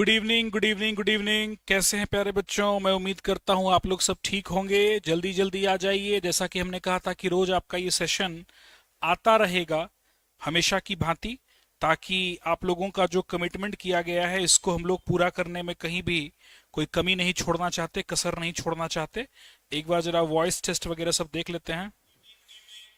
Good evening, good evening, good evening. कैसे हैं प्यारे बच्चों? मैं उम्मीद करता हूं आप लोग सब ठीक होंगे। जल्दी जल्दी आ जाइए। जैसा कि हमने कहा था कि रोज आपका ये सेशन आता रहेगा हमेशा की भांति, ताकि आप लोगों का जो कमिटमेंट किया गया है इसको हम लोग पूरा करने में कहीं भी कोई कमी नहीं छोड़ना चाहते, कसर नहीं छोड़ना चाहते। एक बार जरा वॉइस टेस्ट वगैरह सब देख लेते हैं।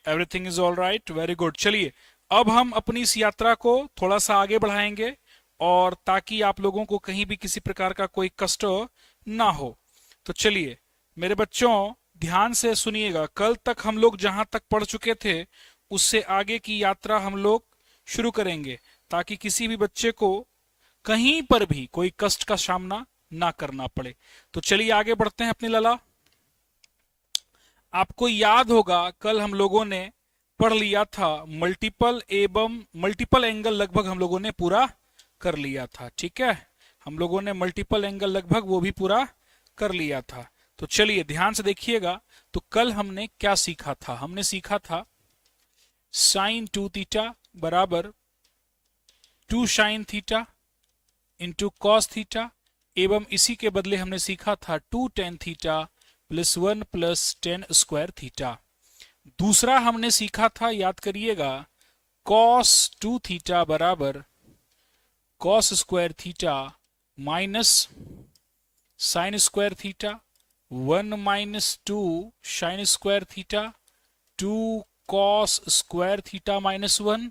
Everything is all right, very good. चलिए, अब हम अपनी इस यात्रा को थोड़ा सा आगे बढ़ाएंगे, और ताकि आप लोगों को कहीं भी किसी प्रकार का कोई कष्ट ना हो। तो चलिए मेरे बच्चों, ध्यान से सुनिएगा। कल तक हम लोग जहां तक पढ़ चुके थे उससे आगे की यात्रा हम लोग शुरू करेंगे, ताकि किसी भी बच्चे को कहीं पर भी कोई कष्ट का सामना ना करना पड़े। तो चलिए आगे बढ़ते हैं अपनी लला। आपको याद होगा कल हम लोगों ने पढ़ लिया था मल्टीपल एवं मल्टीपल एंगल, लगभग हम लोगों ने पूरा कर लिया था। ठीक है, हम लोगों ने मल्टीपल एंगल लगभग वो भी पूरा कर लिया था। तो चलिए ध्यान से देखिएगा। तो कल हमने क्या सीखा था? हमने सीखा था साइन 2 थीटा बराबर 2 sine theta into cos theta, एवं इसी के बदले हमने सीखा था 2 tan theta plus 1 plus ten square theta. दूसरा हमने सीखा था, याद करिएगा, कॉस 2 थीटा बराबर cos square theta minus sine square theta, 1 minus 2 sine square theta, 2 cos square theta minus 1,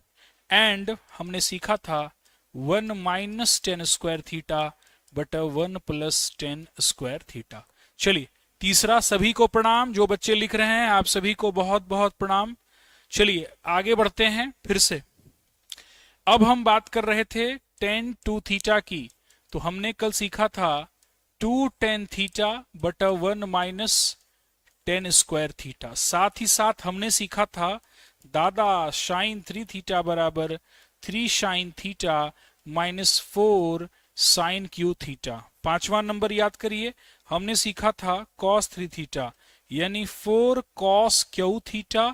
and हमने सीखा था 1 माइनस टेन स्क्वायर थीटा बटा 1 प्लस टेन स्क्वायर थीटा। चलिए तीसरा, सभी को प्रणाम। जो बच्चे लिख रहे हैं आप सभी को बहुत बहुत प्रणाम। चलिए आगे बढ़ते हैं फिर से। अब हम बात कर रहे थे टेन टू थीटा की। तो हमने कल सीखा था 2 टेन थीटा बटा 1 माइनस टेन स्क्वायर थीटा। साथ ही साथ हमने सीखा था दादा साइन 3 थीटा बराबर 3 sine theta minus 4 sine cube theta. पांचवा नंबर याद करिए, हमने सीखा था कॉस 3 थीटा यानी 4 cos Q theta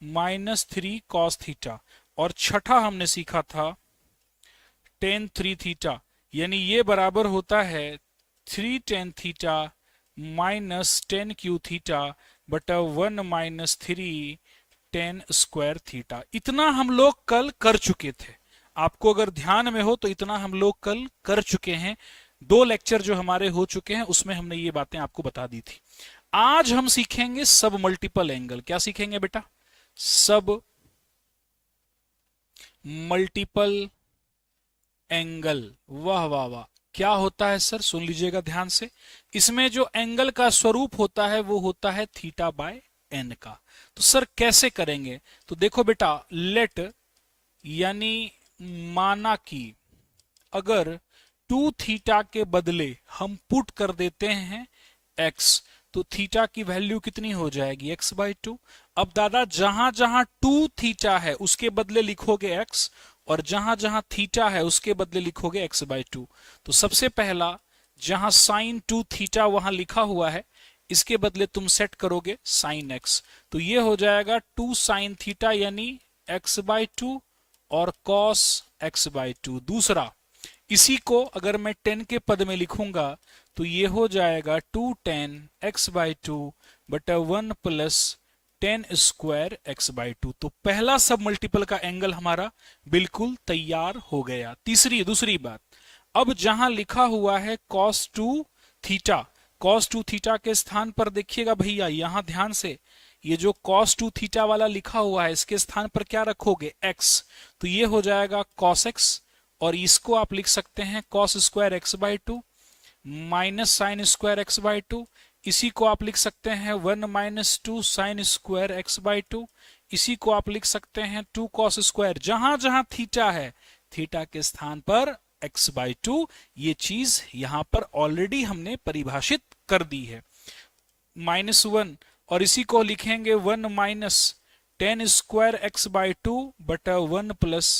minus 3 cos theta. और छठा हमने सीखा था टेन 3 थीटा यानी ये बराबर होता है 3 tan theta minus 10 Q theta बटा 1 माइनस 3 टेन स्क्वायर थीटा। इतना हम लोग कल कर चुके थे। आपको अगर ध्यान में हो तो इतना हम लोग कल कर चुके हैं। 2 लेक्चर जो हमारे हो चुके हैं उसमें हमने ये बातें आपको बता दी थी। आज हम सीखेंगे सब मल्टीपल एंगल। क्या सीखेंगे बेटा? सब मल्टीपल एंगल। वाह वाह वाह, क्या होता है सर? सुन लीजिएगा ध्यान से। इसमें जो एंगल का स्वरूप होता है वो होता है थीटा बाय एन का। तो सर कैसे करेंगे? तो देखो बेटा, लेट यानी माना कि अगर 2 थीटा के बदले हम पुट कर देते हैं x, तो थीटा की वैल्यू कितनी हो जाएगी? x/2। अब दादा जहां जहां 2 थीटा है उसके बदले लिखोगे x, और जहां जहां थीटा है उसके बदले लिखोगे x/2। तो सबसे पहला, जहां साइन 2 थीटा वहां लिखा हुआ है, इसके बदले तुम सेट करोगे साइन x। तो ये हो जाएगा 2 साइन थीटा यानी x/2 और कॉस x/2। दूसरा, इसी को अगर मैं 10 के पद में लिखूंगा तो ये हो जाएगा 2 टेन x/2 बटा 1 प्लस 10 स्क्वायर x/2। तो पहला सब मल्टीपल का एंगल हमारा बिल्कुल तैयार हो गया। दूसरी बात, अब जहां लिखा हुआ है cos 2 थीटा, cos 2 थीटा के स्थान पर देखिएगा भैया, यहां ध्यान से, ये जो cos 2 थीटा वाला लिखा हुआ है इसके स्थान पर क्या रखोगे? x। तो ये हो जाएगा cos x, और इसको आप लिख सकते हैं cos square x/2 minus sine square x/2। इसी को आप लिख सकते हैं 1 माइनस 2 साइन स्क्वायर x/2। इसी को आप लिख सकते हैं 2 कॉस स्क्वायर। जहां जहां थीटा है, थीटा के स्थान पर x/2। ये चीज यहां पर ऑलरेडी हमने परिभाषित कर दी है। -1, और इसी को लिखेंगे 1 माइनस 10 स्क्वायर x/2 बटा 1 प्लस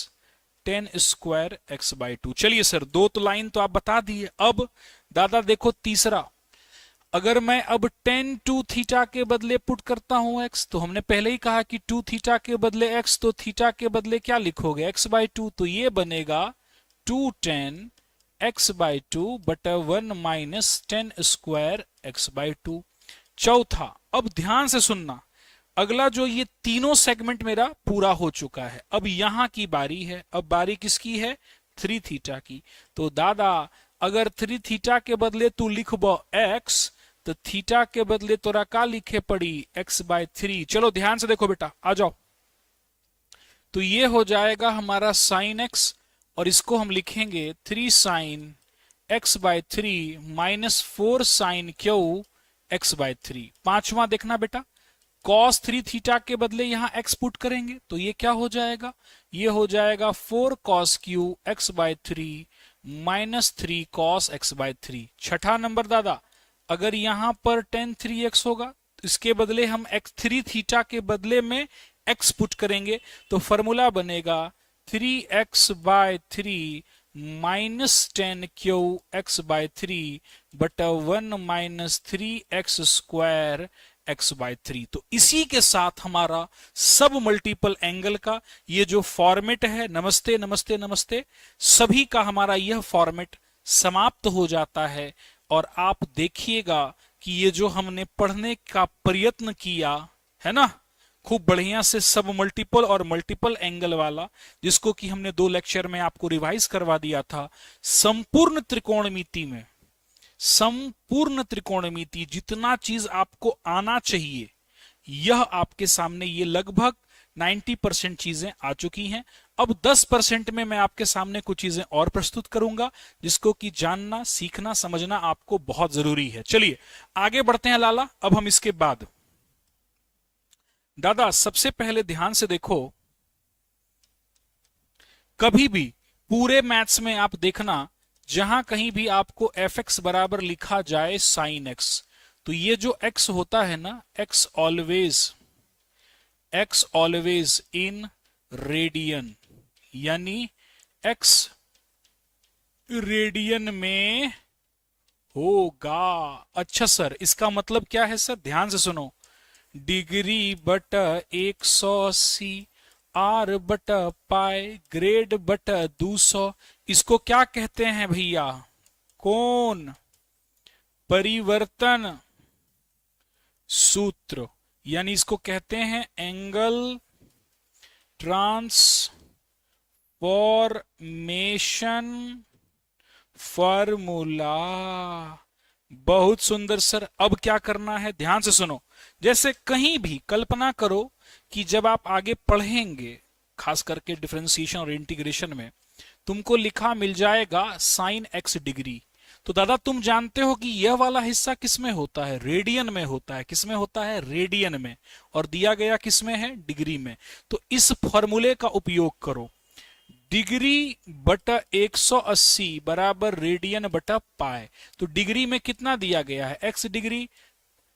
10 स्क्वायर x/2। चलिए सर, 2 तो लाइन तो आप बता दिए। अब दादा देखो तीसरा, अगर मैं अब 10 2 थीटा के बदले पुट करता हूं x, तो हमने पहले ही कहा कि 2 थीटा के बदले x, तो थीटा के बदले क्या लिखोगे? x/2। तो ये बनेगा 2 10 एक्स बाई टू बटा 1 minus 10 square x by two. चौथा, अब ध्यान से सुनना, अगला जो ये तीनों सेगमेंट मेरा पूरा हो चुका है, अब यहां की बारी है। अब बारी किसकी है? 3 थीटा की। तो दादा अगर 3 थीटा के बदले तू लिखब एक्स, तो थीटा के बदले तोरा का लिखे पड़ी? X by 3। चलो ध्यान से देखो बेटा, आ जाओ। तो ये हो जाएगा हमारा साइन एक्स, और इसको हम लिखेंगे 3 sine x by 3 minus 4 sine cube x by 3। पांचवा देखना बेटा, cos 3 थीटा के बदले यहां x पुट करेंगे, तो ये क्या हो जाएगा? ये हो जाएगा 4 cos cube x by 3 minus 3 cos x by 3। छठा नंबर दादा, अगर यहां पर tan 3x होगा, तो इसके बदले हम x 3 थीटा के बदले में x पुट करेंगे, तो फॉर्मूला बनेगा 3x by 3 minus 10 cube x by 3 बटा 1 minus 3x square x by 3। तो इसी के साथ हमारा सब मल्टीपल एंगल का ये जो फॉर्मेट है, नमस्ते नमस्ते नमस्ते, सभी का हमारा यह फॉर्मेट समाप्त हो जाता है। और आप देखिएगा कि ये जो हमने पढ़ने का प्रयत्न किया है ना, खूब बढ़िया से सब मल्टीपल और मल्टीपल एंगल वाला, जिसको कि हमने 2 लेक्चर में आपको रिवाइज करवा दिया था, संपूर्ण त्रिकोणमिति में, संपूर्ण त्रिकोणमिति जितना चीज आपको आना चाहिए, यह आपके सामने ये लगभग 90% चीजें आ चुकी हैं। अब 10% में मैं आपके सामने कुछ चीजें और प्रस्तुत करूंगा, जिसको कि जानना, सीखना, समझना आपको बहुत जरूरी है। चलिए आगे बढ़ते हैं लाला। अब हम इसके बाद, दादा सबसे पहले ध्यान से देखो, कभी भी पूरे मैथ्स में आप देखना, जहां कहीं भी आपको एफ एक्स बराबर लिखा जाए साइन एक्स, तो ये जो एक्स होता है ना, एक्स ऑलवेज इन रेडियन, यानी एक्स रेडियन में होगा। अच्छा सर, इसका मतलब क्या है सर? ध्यान से सुनो, डिग्री बटा 180 आर बटा पाई ग्रेड बटा 200, इसको क्या कहते हैं भैया? कोण परिवर्तन सूत्र, यानी इसको कहते हैं एंगल ट्रांसफॉर्मेशन फॉर्मूला। बहुत सुंदर सर। अब क्या करना है? ध्यान से सुनो, जैसे कहीं भी कल्पना करो कि जब आप आगे पढ़ेंगे, खास करके डिफरेंशिएशन और इंटीग्रेशन में, तुमको लिखा मिल जाएगा साइन एक्स डिग्री, तो दादा तुम जानते हो कि यह वाला हिस्सा किसमें होता है? रेडियन में होता है। किसमें होता है? रेडियन में। और दिया गया किसमें है? डिग्री में। तो इस फॉर्मूले का उपयोग करो, डिग्री बटा 180 बराबर रेडियन बटा पाई। तो डिग्री में कितना दिया गया है? एक्स डिग्री,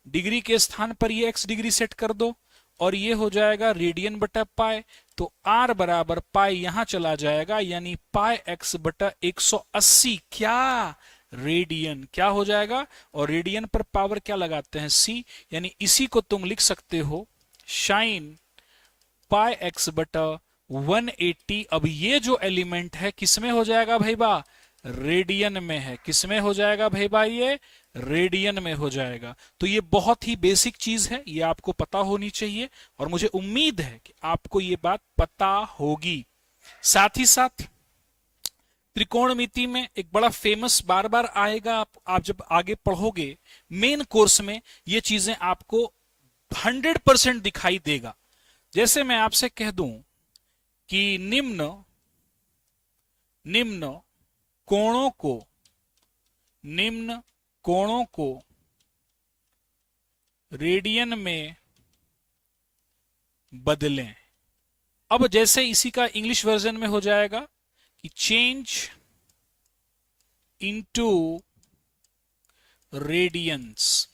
डिग्री के स्थान पर ये एक्स डिग्री सेट कर दो, और ये हो जाएगा रेडियन बटा पाई। तो आर बराबर पाई यहां चला जाएगा, यानी पाई एक्स बटा 180 क्या? रेडियन। क्या हो जाएगा? और रेडियन पर पावर क्या लगाते हैं? सी, यानी इसी को तुम लिख सकते हो साइन पाई एक्स बटा 180। अब ये जो एलिमेंट है किसमें हो जाएगा भाई बा? रेडियन में है। किसमें हो जाएगा भाई बा? ये रेडियन में हो जाएगा। तो ये बहुत ही बेसिक चीज है, ये आपको पता होनी चाहिए, और मुझे उम्मीद है कि आपको ये बात पता होगी। साथ ही साथ त्रिकोणमिति में एक बड़ा फेमस बार बार आएगा, आप जब आगे पढ़ोगे मेन कोर्स में, ये चीजें आपको 100% दिखाई देगा। जैसे मैं आपसे कह दूं कि निम्न कोणों को रेडियन में बदलें। अब जैसे इसी का इंग्लिश वर्जन में हो जाएगा कि चेंज इनटू रेडियंस,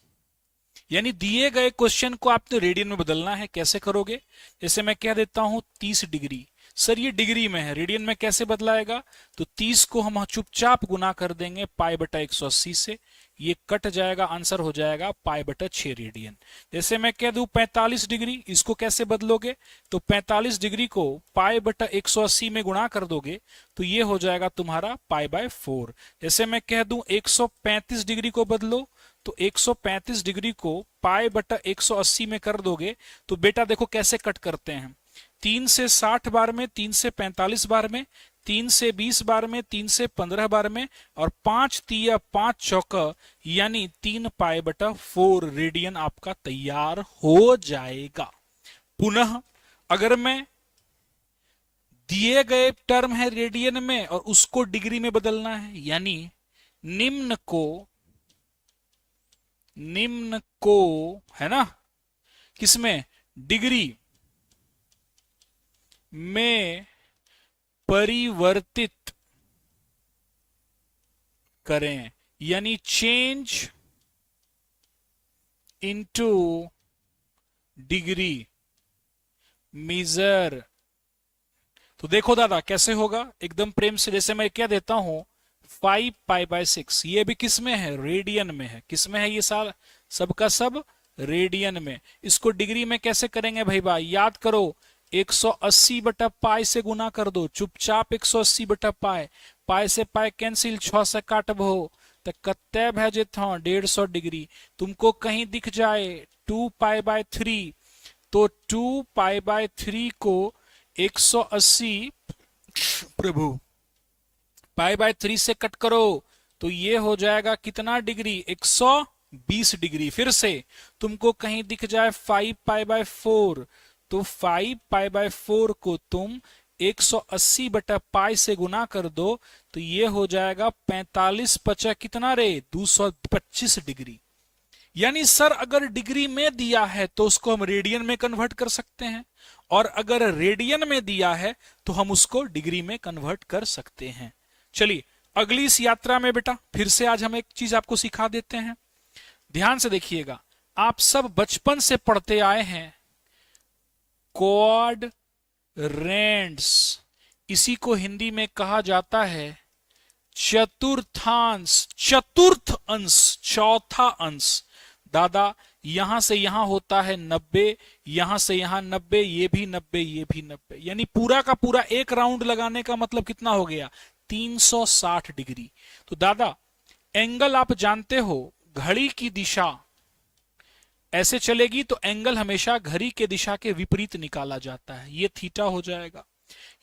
यानी दिए गए क्वेश्चन को आपने रेडियन में बदलना है। कैसे करोगे? जैसे मैं कह देता हूं 30 डिग्री, सर ये डिग्री में है, रेडियन में कैसे बदलाएगा? तो 30 को हम चुपचाप गुना कर देंगे पाई बटा 180 से, ये कट जाएगा, आंसर हो जाएगा पाई बटा 6 रेडियन। जैसे मैं कह दूं 45 डिग्री, इसको कैसे बदलोगे? तो 45 डिग्री को पाई बटा 180 में गुणा कर दोगे तो ये हो जाएगा तुम्हारा पाई बाय 4। जैसे मैं कह दूं 135 डिग्री को बदलो, तो 135 डिग्री को पाई बटा 180 में कर दोगे तो बेटा देखो कैसे कट करते हैं, 3 से 60 बार में, 3 से 45 बार में, 3 से 20 बार में, 3 से 15 बार में, और 5 तिया 5 चौका यानी 3 पाई बटा 4 रेडियन आपका तैयार हो जाएगा। पुनः अगर मैं दिए गए टर्म है रेडियन में और उसको डिग्री में बदलना है, यानी निम्न को है ना किसमें, डिग्री में परिवर्तित करें, यानी चेंज इनटू डिग्री मेजर। तो देखो दादा कैसे होगा, एकदम प्रेम से, जैसे मैं क्या देता हूं 5 पाई बाय 6, ये भी किस में है, रेडियन में है। किस में है ये साल, सबका सब रेडियन में। इसको डिग्री में कैसे करेंगे भाई याद करो, 180 बटा पाई से गुना कर दो, चुपचाप 180 बटा पाई, पाई से पाई कैंसिल, 6 से काटबो तो कत्ते भेजे था 150 डिग्री। तुमको कहीं दिख जाए 2 पाई बाय 3, तो 2 पाई बाय 3 को 180 प्रभु पाई बाय 3 से कट करो तो ये हो जाएगा कितना डिग्री, 120 डिग्री। फिर से तुमको कहीं दिख जाए 5 पाई बाय 4, तो 5 पाई बाय 4 को तुम 180 बटा पाई से गुना कर दो तो ये हो जाएगा 45 पचा कितना रे, 225 डिग्री। यानी सर अगर डिग्री में दिया है तो उसको हम रेडियन में कन्वर्ट कर सकते हैं, और अगर रेडियन में दिया है तो हम उसको डिग्री में कन्वर्ट कर सकते हैं। चलिए अगली इस यात्रा में बेटा फिर से आज हम एक चीज आपको सिखा देते हैं, ध्यान से देखिएगा। आप सब बचपन से पढ़ते आए हैं क्वाड्रेंट्स, इसी को हिंदी में कहा जाता है चतुर्थांश, चतुर्थ अंश, चौथा अंश। दादा यहां से यहां होता है 90, यहां से यहां 90, ये भी 90, ये भी 90, यानी पूरा का पूरा एक राउंड लगाने का मतलब कितना हो गया, 360 डिग्री। तो दादा एंगल आप जानते हो, घड़ी की दिशा ऐसे चलेगी तो एंगल हमेशा घड़ी के दिशा के विपरीत निकाला जाता है। ये थीटा हो जाएगा,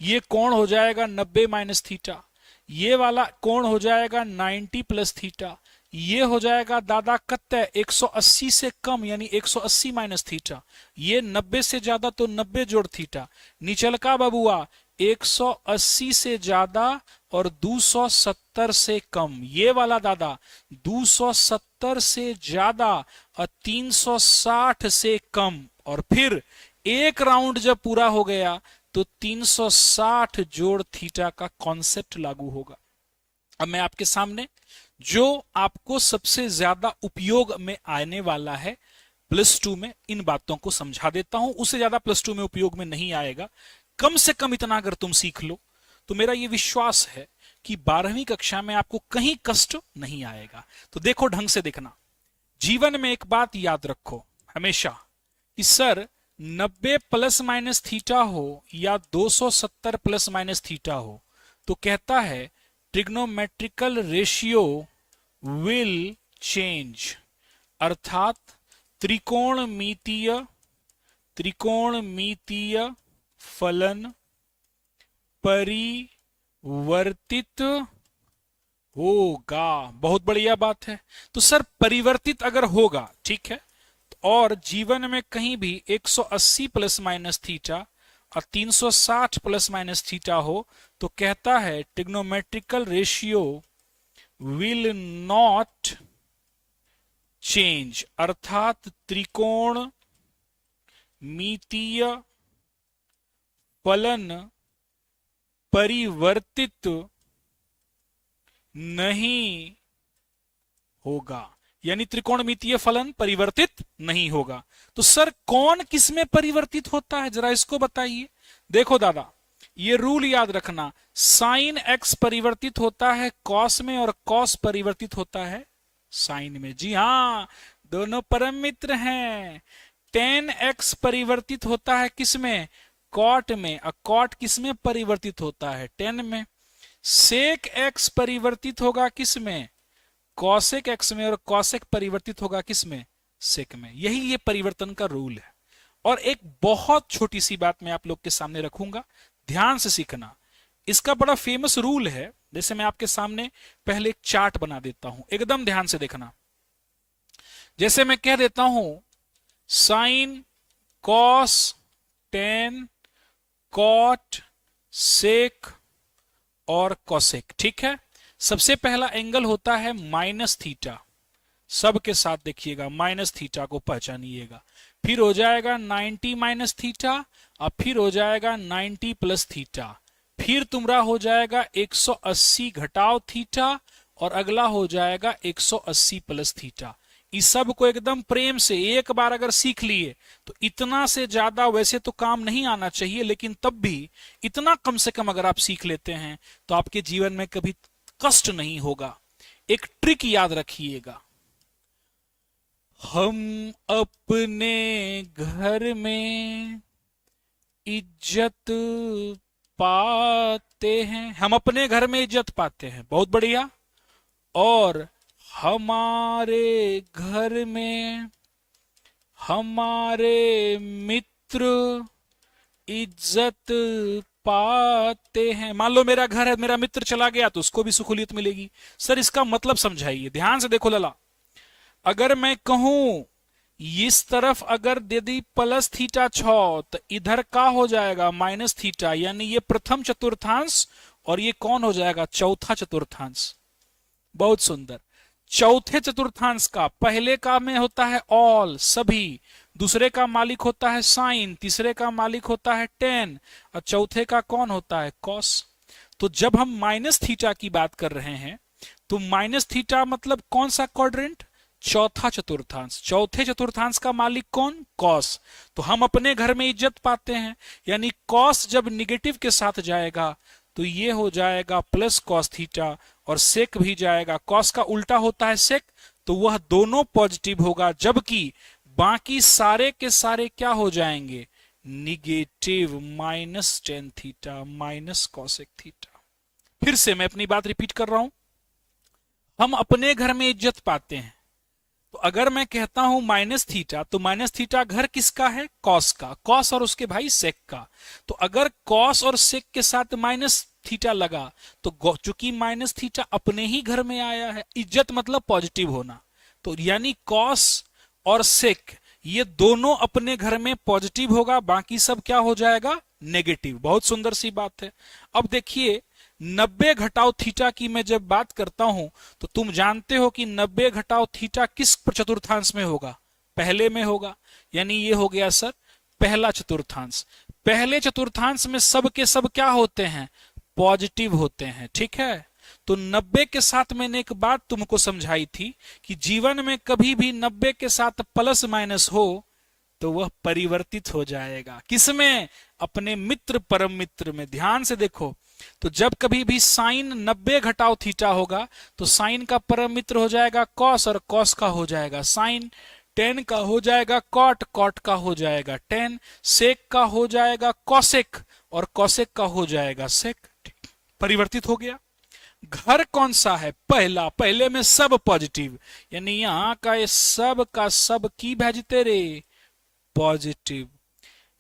ये कोण हो जाएगा 90 माइनस थीटा, ये वाला कोण हो जाएगा 90 प्लस थीटा, ये हो जाएगा दादा कत्ते 180 से कम यानी 180 माइनस थीटा, ये 90 से ज्यादा तो 90 जोड़ थीटा, निचल का बबुआ 180 से ज्यादा और 270 से कम, ये वाला दादा 270 से ज्यादा और 360 से कम, और फिर एक राउंड जब पूरा हो गया तो 360 जोड़ थीटा का कॉन्सेप्ट लागू होगा। अब मैं आपके सामने जो आपको सबसे ज्यादा उपयोग में आने वाला है +2 में, इन बातों को समझा देता हूं। उससे ज्यादा +2 में उपयोग में नहीं आएगा, कम से कम इतना अगर तुम सीख लो तो मेरा यह विश्वास है कि 12वीं कक्षा में आपको कहीं कष्ट नहीं आएगा। तो देखो ढंग से देखना, जीवन में एक बात याद रखो हमेशा कि सर 90 प्लस माइनस थीटा हो या 270 प्लस माइनस थीटा हो, तो कहता है ट्रिग्नोमेट्रिकल रेशियो विल चेंज, अर्थात त्रिकोणमितीय फलन परिवर्तित होगा। बहुत बढ़िया बात है। तो सर परिवर्तित अगर होगा, ठीक है, और जीवन में कहीं भी 180 प्लस माइनस थीटा और 360 प्लस माइनस थीटा हो तो कहता है trigonometrical ratio will not change, अर्थात त्रिकोणमितीय फलन परिवर्तित नहीं होगा, यानी त्रिकोणमितीय फलन परिवर्तित नहीं होगा। तो सर कौन किसमें परिवर्तित होता है, जरा इसको बताइए। देखो दादा ये रूल याद रखना, साइन एक्स परिवर्तित होता है कॉस में और कॉस परिवर्तित होता है साइन में। जी हाँ, दोनों परम मित्र हैं। टेन एक्स परिवर्तित होता है किसमें? कॉट में। और कॉट किसमें परिवर्तित होता है? टेन में। सेक एक्स परिवर्तित होगा किसमें? कॉसेक एक्स में। और कॉसेक परिवर्तित होगा किसमें? सेक में। यही ये परिवर्तन का रूल है। और एक बहुत छोटी सी बात मैं आप लोग के सामने रखूंगा, ध्यान से सीखना। इसका बड़ा फेमस रूल है। जैसे मैं आपके सामने पहले एक चार्ट बना देता हूं, एकदम ध्यान से देखना। जैसे मैं कह देता हूं साइन, कॉस, टेन, कॉट, सेक और कॉसेक। ठीक है, सबसे पहला एंगल होता है माइनस थीटा। सबके साथ देखिएगा, माइनस थीटा को पहचानिएगा। फिर हो जाएगा 90 माइनस थीटा, और फिर हो जाएगा 90 प्लस थीटा। फिर तुम्हारा हो जाएगा 180 घटाव थीटा, और अगला हो जाएगा 180 प्लस थीटा। इस सब को एकदम प्रेम से एक बार अगर सीख लिए तो इतना से ज्यादा वैसे तो काम नहीं आना चाहिए, लेकिन तब भी इतना कम से कम अगर आप सीख लेते हैं तो आपके जीवन में कभी कष्ट नहीं होगा। एक ट्रिक याद रखिएगा, हम अपने घर में इज्जत पाते हैं। हम अपने घर में इज्जत पाते हैं, बहुत बढ़िया। और हमारे घर में हमारे मित्र इज्जत पाते हैं। मान लो मेरा घर है, मेरा मित्र चला गया तो उसको भी सुखुलियत मिलेगी। सर इसका मतलब समझाइए, ध्यान से देखो लला। अगर मैं कहूं इस तरफ अगर यदि प्लस थीटा 6 तो इधर का हो जाएगा माइनस थीटा, यानी ये प्रथम चतुर्थांश और ये कौन हो जाएगा? चौथा चतुर्थांश। बहुत सुंदर। चौथे चतुर्थांश का पहले का में होता है ऑल, सभी। दूसरे का मालिक होता है साइन, तीसरे का मालिक होता है टेन, और चौथे का कौन होता है? कॉस। तो जब हम माइनस थीटा की बात कर रहे हैं तो माइनस थीटा मतलब कौन सा क्वाड्रेंट? चौथा चतुर्थांश। चौथे चतुर्थांश का मालिक कौन? कॉस। तो हम अपने घर में इज्जत पाते हैं, यानी कॉस जब निगेटिव के साथ जाएगा तो ये हो जाएगा प्लस कॉस थीटा, और सेक भी जाएगा। कॉस का उल्टा होता है सेक, तो वह दोनों पॉजिटिव होगा, जबकि बाकी सारे के सारे क्या हो जाएंगे? Negative. Minus tan theta minus cosec theta. फिर से मैं अपनी बात रिपीट कर रहा हूं, हम अपने घर में इज्जत पाते हैं। तो अगर मैं कहता हूं माइनस थीटा, तो माइनस थीटा घर किसका है? कॉस का। कॉस और उसके भाई सेक का। तो अगर कॉस और सेक के साथ माइनस थीटा लगा तो चूंकि माइनस थीटा अपने ही घर में आया है, इज्जत मतलब पॉजिटिव होना, तो यानी कॉस और सेक ये दोनों अपने घर में पॉजिटिव होगा, बाकी सब क्या हो जाएगा? नेगेटिव। बहुत सुंदर सी बात है। अब देखिए 90 घटाव थीटा की मैं जब बात करता हूं तो तुम जानते हो कि 90 घटाव थीटा किस चतुर्थांश में होगा? पहले में होगा। यानी ये हो गया सर पहला चतुर्थांश। पहले चतुर्थांश में सब के सब क्या होते हैं? पॉजिटिव होते हैं। ठीक है, तो 90 के साथ मैंने एक बात तुमको समझाई थी कि जीवन में कभी भी 90 के साथ प्लस माइनस हो तो वह परिवर्तित हो जाएगा। किसमें? अपने मित्र परम मित्र में। ध्यान से देखो, तो जब कभी भी साइन 90 घटाव थीटा होगा तो साइन का परम मित्र हो जाएगा कॉस, और कॉस का हो जाएगा साइन। टेन का हो जाएगा कॉट, कॉट का हो जाएगा टेन। सेक का हो जाएगा कॉसेक, और कॉसेक का हो जाएगा सेक। परिवर्तित हो गया। घर कौन सा है? पहला। पहले में सब पॉजिटिव, यानी यहां का ये सब का सब की भेजते रे पॉजिटिव।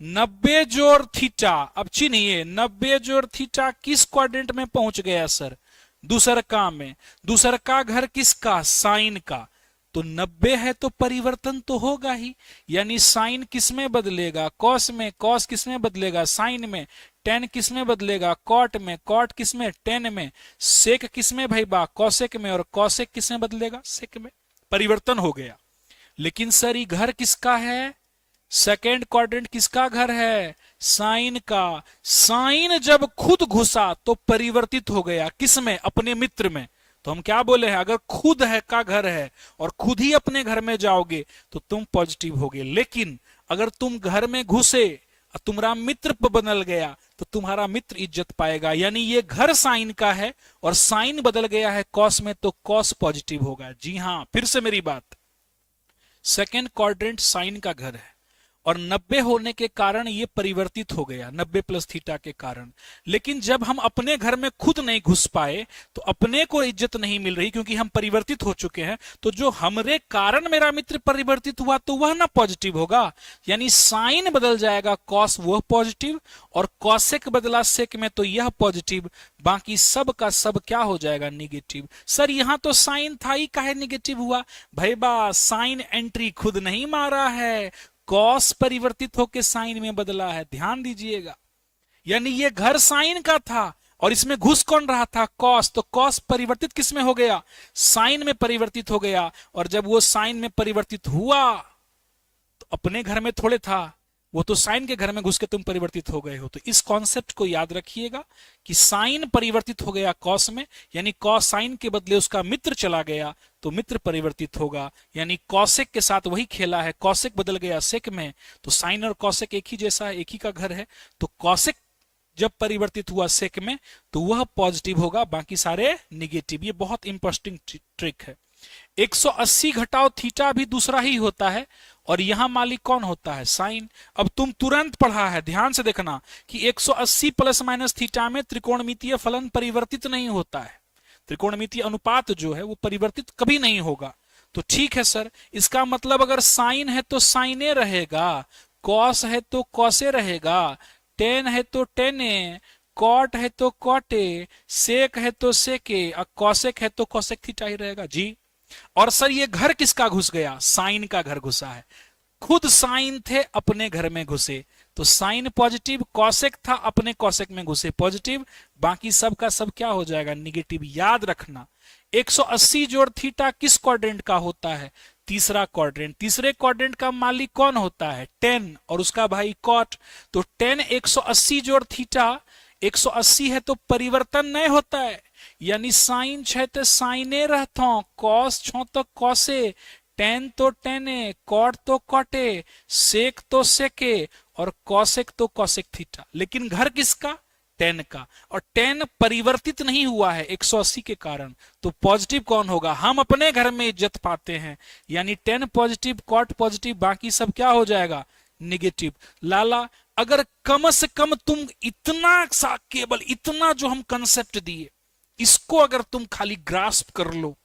90 जोड़ थीटा, अब चिन्हिए 90 जोड़ थीटा किस क्वाड्रेंट में पहुंच गया सर? दूसरका में। दूसरका घर किसका? साइन का। तो 90 है तो परिवर्तन तो होगा ही, यानी साइन किस में बदलेगा? कॉस में। कॉस किस में बदलेगा? साइन में। टेन किस में बदलेगा? कॉट में। कॉट किस में? टेन में। सेक किस में भाई बा? कॉसेक में। और कॉसेक किस में बदलेगा? सेक में। परिवर्तन हो गया। लेकिन सर ये घर किसका है? सेकेंड क्वाड्रेंट किसका घर है? साइन का। साइन जब खुद घुसा तो परिवर्तित हो गया। किसमें? अपने मित्र में। तो हम क्या बोले हैं? अगर खुद है का घर है और खुद ही अपने घर में जाओगे तो तुम पॉजिटिव होगे। लेकिन अगर तुम घर में घुसे तुम्हारा मित्र बदल गया तो तुम्हारा मित्र इज्जत पाएगा। यानी ये घर साइन का है और साइन बदल गया है कॉस में तो कॉस पॉजिटिव होगा। जी हां, फिर से मेरी बात, सेकेंड क्वाड्रेंट साइन का घर है और 90 होने के कारण ये परिवर्तित हो गया 90 प्लस थीटा के कारण। लेकिन जब हम अपने घर में खुद नहीं घुस पाए तो अपने को इज्जत नहीं मिल रही क्योंकि हम परिवर्तित हो चुके हैं। तो जो हमरे कारण मेरा मित्र परिवर्तित हुआ तो वह ना पॉजिटिव होगा, यानी साइन बदल जाएगा कॉस वह पॉजिटिव और कॉसेक बदला सेक में तो यह पॉजिटिव, बाकी सब का सब क्या हो जाएगा निगेटिव। सर यहां तो साइन था ही, काहे निगेटिव हुआ? भाई बा साइन एंट्री खुद नहीं मारा है, कॉस परिवर्तित होकर साइन में बदला है, ध्यान दीजिएगा। यानी ये घर साइन का था और इसमें घुस कौन रहा था? कॉस। तो कॉस परिवर्तित किस में हो गया? साइन में परिवर्तित हो गया। और जब वो साइन में परिवर्तित हुआ तो अपने घर में थोड़े था, वो तो साइन के घर में घुस के तुम परिवर्तित हो गए हो। तो इस कॉन्सेप्ट को याद रखिएगा कि साइन परिवर्तित हो गया कॉस में, यानी कॉस साइन के बदले उसका मित्र चला गया तो मित्र परिवर्तित होगा। यानी कॉसेक के साथ वही खेला है, कॉसेक बदल गया सेक में तो साइन और कॉसेक एक ही जैसा है, एक ही का घर है। तो कॉसेक जब परिवर्तित हुआ सेक में तो वह पॉजिटिव होगा, बाकी सारे निगेटिव। ये बहुत इंटरेस्टिंग ट्रिक है। 180 घटाओ थीटा भी दूसरा ही होता है और यहां मालिक कौन होता है? साइन। अब तुम तुरंत पढ़ा है, ध्यान से देखना कि 180 प्लस माइनस थीटा में त्रिकोणमितीय फलन परिवर्तित नहीं होता है। त्रिकोणमितीय अनुपात जो है वो परिवर्तित कभी नहीं होगा। तो ठीक है सर, इसका मतलब अगर साइन है तो साइने रहेगा, कॉस है तो कॉसे रहेगा, टेन है तो टेने, कॉट है तो कॉटे, सेक है तो सेके और कॉसेक है तो कॉसेक थीटा ही रहेगा। जी। और सर ये घर किसका घुस गया? साइन का घर घुसा है। खुद साइन थे अपने घर में घुसे तो साइन पॉजिटिव, कॉसेक था अपने कॉसेक में घुसे पॉजिटिव, बाकी सब का सब क्या हो जाएगा? निगेटिव। याद रखना 180 जोड़ थीटा किस क्वाड्रेंट का होता है? तीसरा क्वाड्रेंट। तीसरे क्वाड्रेंट का मालिक कौन होता है? 10 और उसका भाई कॉट। तो 10 180 जोड़ थीटा 180 है तो परिवर्तन नहीं होता है, यानी साइन छे तो साइने रहता, कॉस छो तो कॉसे, टेन तो टेने, कॉट तो कॉटे, सेक तो सेके और कॉसेक तो कॉसेक थीटा। लेकिन घर किसका? 10 का। और 10 परिवर्तित नहीं हुआ है 180 के कारण, तो पॉजिटिव कौन होगा? हम अपने घर में इज्जत पाते हैं, यानी 10 पॉजिटिव, कॉट पॉजिटिव, बाकी सब क्या हो जाएगा? निगेटिव। लाला अगर कम से कम तुम इतना सा, केवल इतना जो हम कंसेप्ट दिए, इसको अगर तुम खाली ग्रास्प कर लो,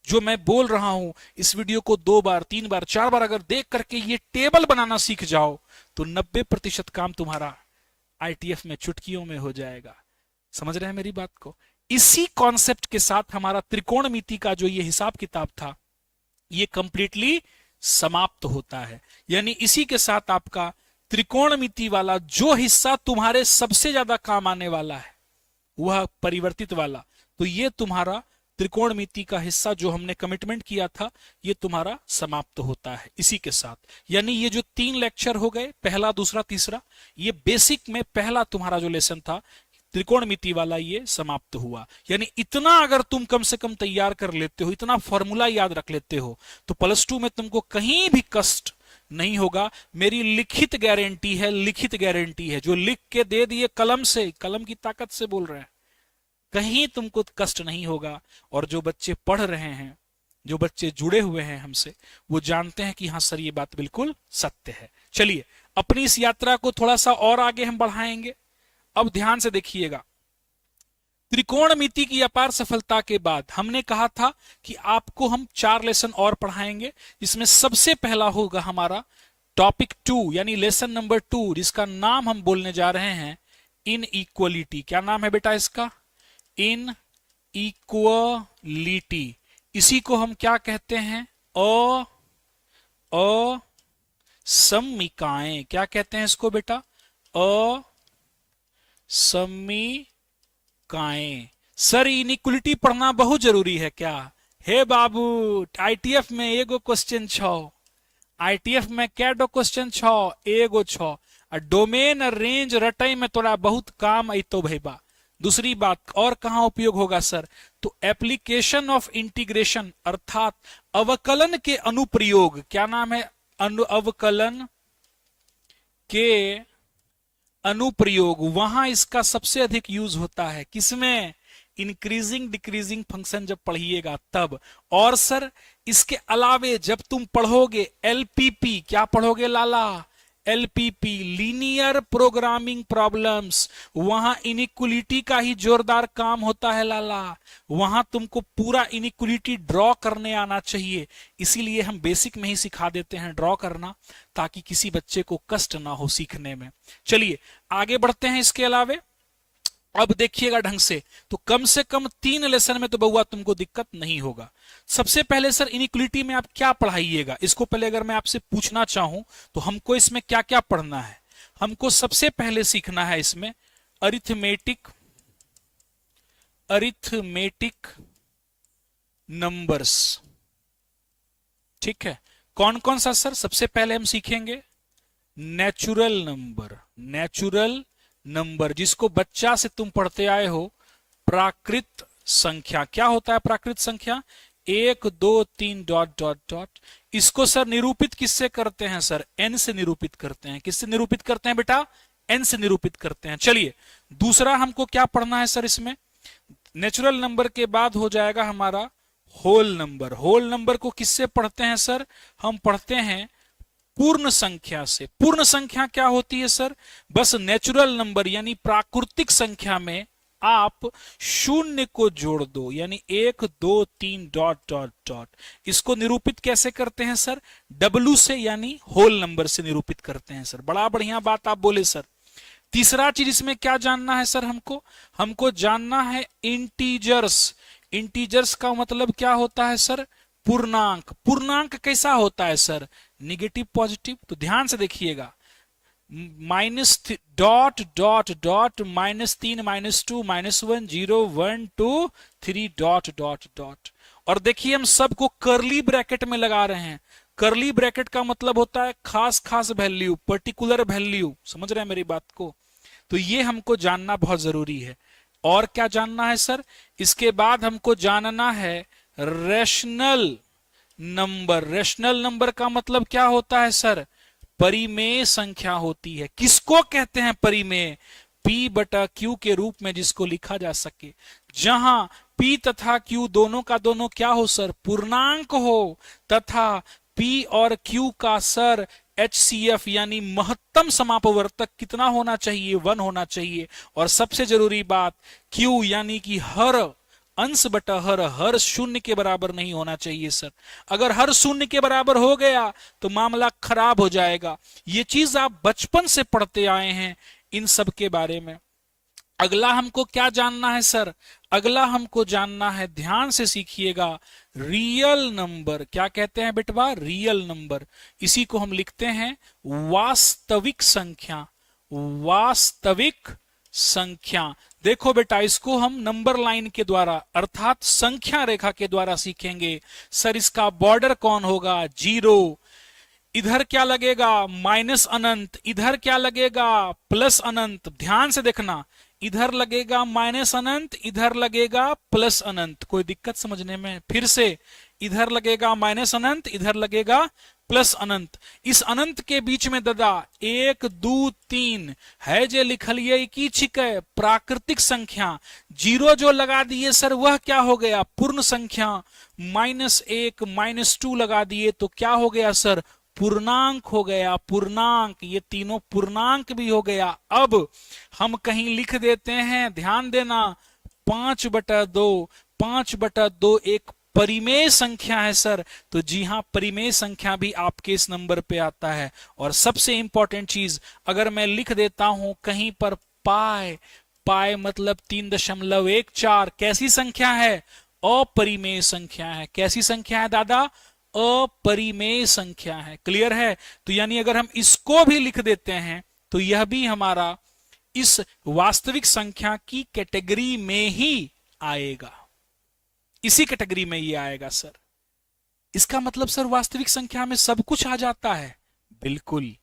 जो मैं बोल रहा हूं, इस वीडियो को 2 बार 3 बार 4 बार अगर देख करके ये टेबल बनाना सीख जाओ तो 90% काम तुम्हारा आईटीएफ में चुटकियों में हो जाएगा। समझ रहे हैं मेरी बात को? इसी कॉन्सेप्ट के साथ हमारा त्रिकोणमिति का जो ये हिसाब किताब था ये कंप्लीटली समाप्त होता है। यानी इसी के साथ आपका त्रिकोणमिति वाला जो हिस्सा तुम्हारे सबसे ज्यादा काम आने वाला है वह परिवर्तित वाला, तो ये तुम्हारा त्रिकोणमिति का हिस्सा जो हमने कमिटमेंट किया था ये तुम्हारा समाप्त होता है इसी के साथ। यानी ये जो 3 लेक्चर हो गए, पहला दूसरा तीसरा, ये बेसिक में पहला तुम्हारा जो लेसन था त्रिकोणमिति वाला ये समाप्त हुआ। यानी इतना अगर तुम कम से कम तैयार कर लेते हो, इतना फॉर्मूला याद रख लेते हो तो +2 में तुमको कहीं भी कष्ट नहीं होगा। मेरी लिखित गारंटी है, लिखित गारंटी है, जो लिख के दे दिए कलम से, कलम की ताकत से बोल रहे हैं, कहीं तुमको कष्ट नहीं होगा। और जो बच्चे पढ़ रहे हैं, जो बच्चे जुड़े हुए हैं हमसे, वो जानते हैं कि हाँ सर ये बात बिल्कुल सत्य है। चलिए अपनी इस यात्रा को थोड़ा सा और आगे हम बढ़ाएंगे। अब ध्यान से देखिएगा, त्रिकोणमिति की अपार सफलता के बाद हमने कहा था कि आपको हम 4 लेसन और पढ़ाएंगे, जिसमें सबसे पहला होगा हमारा टॉपिक 2 यानी लेसन नंबर 2, जिसका नाम हम बोलने जा रहे हैं इनइक्वलिटी। क्या नाम है बेटा इसका? इनइक्वलिटी। इसी को हम क्या कहते हैं? असमीकाएं। क्या कहते हैं इसको बेटा? असमीकाएं। सर इनइक्वलिटी पढ़ना बहुत जरूरी है क्या? हे बाबू, आईटीएफ में एगो क्वेश्चन छो, आईटीएफ में कैडो क्वेश्चन छो? एगो छो। डोमेन और रेंज रटाई में तोड़ा बहुत काम आई तो भैबा। दूसरी बात और कहां उपयोग होगा सर? तो एप्लीकेशन ऑफ इंटीग्रेशन, अर्थात अवकलन के अनुप्रयोग। क्या नाम है? अवकलन के अनुप्रयोग, वहां इसका सबसे अधिक यूज होता है। किसमें? इंक्रीजिंग डिक्रीजिंग फंक्शन जब पढ़िएगा तब। और सर इसके अलावे जब तुम पढ़ोगे एलपीपी, क्या पढ़ोगे लाला? एलपीपी, लीनियर प्रोग्रामिंग प्रॉब्लम्स, वहां इनिक्वलिटी का ही जोरदार काम होता है लाला। वहां तुमको पूरा इनिक्वलिटी ड्रॉ करने आना चाहिए, इसीलिए हम बेसिक में ही सिखा देते हैं ड्रॉ करना, ताकि किसी बच्चे को कष्ट ना हो सीखने में। चलिए आगे बढ़ते हैं। इसके अलावे अब देखिएगा ढंग से कम 3 लेसन में तो बउआ तुमको दिक्कत नहीं होगा। सबसे पहले सर इनिक्वलिटी में आप क्या पढ़ाइएगा, इसको पहले अगर मैं आपसे पूछना चाहूं तो हमको इसमें क्या क्या पढ़ना है? हमको सबसे पहले सीखना है इसमें अरिथमेटिक नंबर्स। ठीक है, कौन कौन सा सर? सबसे पहले हम सीखेंगे नेचुरल नंबर, जिसको बच्चा से तुम पढ़ते आए हो प्राकृत संख्या। क्या होता है प्राकृत संख्या? 1 2 3 डॉट डॉट डॉट। इसको सर निरूपित किससे करते हैं सर? n से निरूपित करते हैं। किससे निरूपित करते हैं बेटा? n से निरूपित करते हैं। चलिए दूसरा हमको क्या पढ़ना है सर इसमें? नेचुरल नंबर के बाद हो जाएगा हमारा होल नंबर। होल नंबर को किससे पढ़ते हैं सर? हम पढ़ते हैं पूर्ण संख्या से। पूर्ण संख्या क्या होती है सर? बस नेचुरल नंबर यानी प्राकृतिक संख्या में आप शून्य को जोड़ दो, यानी 1 2 3 डॉट डॉट डॉट। इसको निरूपित कैसे करते हैं सर? W से, यानी होल नंबर से निरूपित करते हैं सर। बड़ा बढ़िया बात आप बोले सर। तीसरा चीज इसमें क्या जानना है सर? हमको जानना है इंटीजर्स। इंटीजर्स का मतलब क्या होता है सर? पूर्णांक। पूर्णांक कैसा होता है सर? Negative positive. तो ध्यान से देखिएगा, minus dot dot dot -3 -2 -1 0 1 2 3 dot dot dot. और देखिए हम सबको कर्ली ब्रैकेट में लगा रहे हैं। कर्ली ब्रैकेट का मतलब होता है खास वैल्यू, पर्टिकुलर वैल्यू। समझ रहे हैं मेरी बात को? तो ये हमको जानना बहुत जरूरी है। और क्या जानना है सर? इसके बाद हमको जानना है रेशनल नंबर। रेशनल नंबर का मतलब क्या होता है सर? परिमेय संख्या होती है। किसको कहते हैं परिमेय? P/Q के रूप में जिसको लिखा जा सके, जहां P तथा Q दोनों का दोनों क्या हो सर? पूर्णांक हो, तथा P और Q का सर HCF यानी महत्तम समापवर्तक कितना होना चाहिए? 1 होना चाहिए। और सबसे जरूरी बात, Q यानी कि हर अंश बटा हर शून्य के बराबर नहीं होना चाहिए सर। अगर हर शून्य के बराबर हो गया तो मामला खराब हो जाएगा। ये चीज आप बचपन से पढ़ते आए हैं इन सब के बारे में। अगला हमको क्या जानना है सर? अगला हमको जानना है, ध्यान से सीखिएगा, रियल नंबर। क्या कहते हैं बेटवा? Real number. इसी को हम लिखते हैं वास्तविक संख्या। वास्तविक संख्या। देखो बेटा, इसको हम नंबर लाइन के द्वारा अर्थात संख्या रेखा के द्वारा सीखेंगे। सर इसका बॉर्डर कौन होगा? 0। इधर क्या लगेगा? माइनस अनंत। इधर क्या लगेगा? प्लस अनंत। ध्यान से देखना, इधर लगेगा माइनस अनंत, इधर लगेगा प्लस अनंत। कोई दिक्कत समझने में? फिर से, इधर लगेगा माइनस अनंत, इधर लगेगा प्लस अनंत। इस अनंत के बीच में दादा 1 2 3 है जे लिखलिए की छिके प्राकृतिक संख्या। 0 जो लगा दिए सर वह क्या हो गया? पूर्ण संख्या। -1 -2 लगा दिए तो क्या हो गया सर? पूर्णांक हो गया। पूर्णांक, ये तीनों पूर्णांक भी हो गया। अब हम कहीं लिख देते हैं, ध्यान देना, 5/2। 5/2 एक परिमेय संख्या है सर। तो जी हां, परिमेय संख्या भी आपके इस नंबर पे आता है। और सबसे इंपॉर्टेंट चीज, अगर मैं लिख देता हूं कहीं पर पाई, पाई मतलब 3.14, कैसी संख्या है? अपरिमेय संख्या है। कैसी संख्या है दादा? अपरिमेय संख्या है। क्लियर है? तो यानी अगर हम इसको भी लिख देते हैं तो यह भी हमारा इस वास्तविक संख्या की कैटेगरी में ही आएगा। इसी कैटेगरी में ये आएगा सर। इसका मतलब सर वास्तविक संख्या में सब कुछ आ जाता है? बिल्कुल।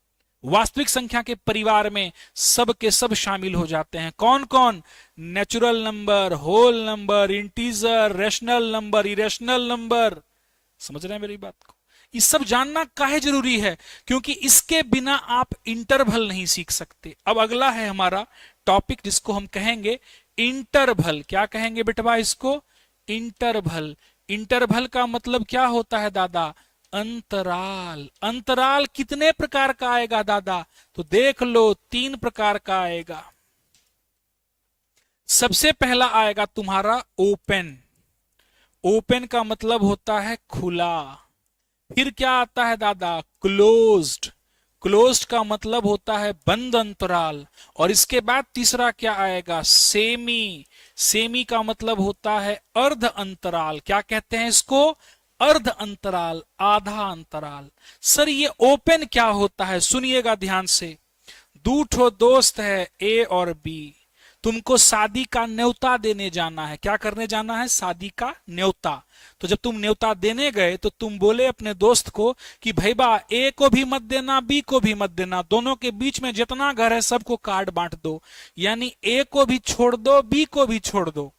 वास्तविक संख्या के परिवार में सब के सब शामिल हो जाते हैं। कौन कौन? Natural number, whole number, integer, rational number, irrational number. समझ रहे हैं मेरी बात को? ये सब जानना काहे जरूरी है? क्योंकि इसके बिना आप इंटरवल नहीं सीख सकते। अब अगला है हमारा टॉपिक जिसको हम कहेंगे इंटरवल। क्या कहेंगे बेटवा इसको? इंटरवल। इंटरवल का मतलब क्या होता है दादा? अंतराल। अंतराल कितने प्रकार का आएगा दादा? तो देख लो 3 प्रकार का आएगा। सबसे पहला आएगा तुम्हारा ओपन। ओपन का मतलब होता है खुला। फिर क्या आता है दादा? क्लोज्ड। क्लोज्ड का मतलब होता है बंद अंतराल। और इसके बाद तीसरा क्या आएगा? सेमी। सेमी का मतलब होता है अर्ध अंतराल। क्या कहते हैं इसको? अर्ध अंतराल, आधा अंतराल। सर ये ओपन क्या होता है? सुनिएगा ध्यान से। दो ठो दोस्त है ए और बी, तुमको शादी का न्योता देने जाना है। क्या करने जाना है? शादी का न्योता। तो जब तुम न्योता देने गए तो तुम बोले अपने दोस्त को कि भाई बा ए को भी मत देना, बी को भी मत देना, दोनों के बीच में जितना घर है सबको कार्ड बांट दो। यानी ए को भी छोड़ दो, बी को भी छोड़ दो।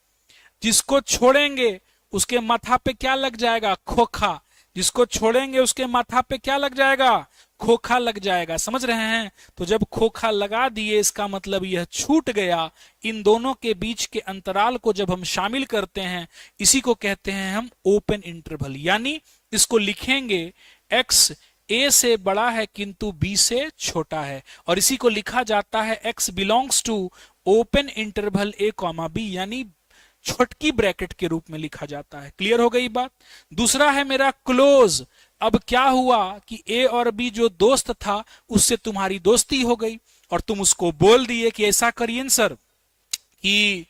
जिसको छोड़ेंगे उसके माथा पे क्या लग जाएगा? खोखा। जिसको छोड़ेंगे उसके माथा पे क्या लग जाएगा? खोखा लग जाएगा। समझ रहे हैं? तो जब खोखा लगा दिए इसका मतलब यह छूट गया। इन दोनों के बीच के अंतराल को जब हम शामिल करते हैं इसी को कहते हैं हम ओपन इंटरवल। यानी इसको लिखेंगे x a से बड़ा है किंतु b से छोटा है, और इसी को लिखा जाता है x belongs to open interval a, b, यानी छोटकी ब्रैकेट के रूप में लिखा जाता है। क्लियर हो गई बात? दूसरा है मेरा क्लोज। अब क्या हुआ कि ए और बी जो दोस्त था उससे तुम्हारी दोस्ती हो गई और तुम उसको बोल दिए कि ऐसा करिए सर कि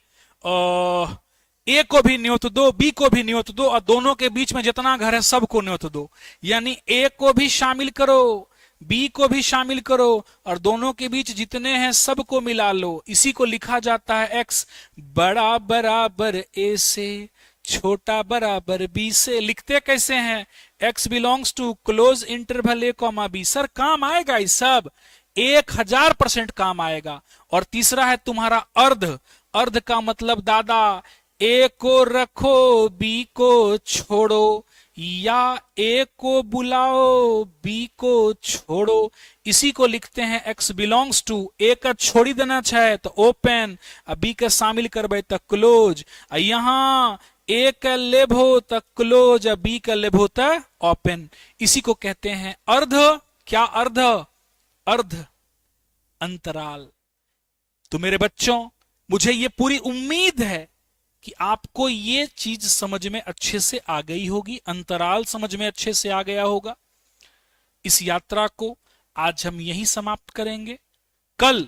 ए को भी न्योत दो, बी को भी न्योत दो, और दोनों के बीच में जितना घर है सबको न्योत दो। यानी ए को भी शामिल करो, बी को भी शामिल करो, और दोनों के बीच जितने हैं सबको मिला लो। इसी को लिखा जाता है एक्स बड़ा बराबर ए से, छोटा बराबर बी से। लिखते कैसे हैं? x belongs to close interval A comma B. Sir काम आएगा इस सब? 1000% काम आएगा। और तीसरा है तुम्हारा अर्ध। अर्ध का मतलब दादा ए को रखो बी को छोड़ो, या ए को बुलाओ बी को छोड़ो। इसी को लिखते हैं x बिलोंग्स टू। ए का छोड़ी देना चाहे तो ओपन, बी का शामिल करबे तो क्लोज। यहाँ ए का लेब हो तो क्लोज, बी का लेब होता है ओपन। इसी को कहते हैं अर्ध। क्या अर्ध? अर्ध अंतराल। तो मेरे बच्चों मुझे ये पूरी उम्मीद है कि आपको ये चीज समझ में अच्छे से आ गई होगी, अंतराल समझ में अच्छे से आ गया होगा। इस यात्रा को आज हम यहीं समाप्त करेंगे। कल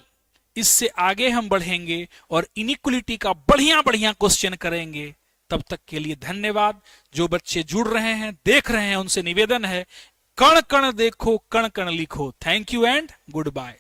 इससे आगे हम बढ़ेंगे और इनइक्वलिटी का बढ़िया बढ़िया क्वेश्चन करेंगे। तब तक के लिए धन्यवाद। जो बच्चे जुड़ रहे हैं, देख रहे हैं, उनसे निवेदन है कण कण देखो, कण कण लिखो। Thank you and good bye.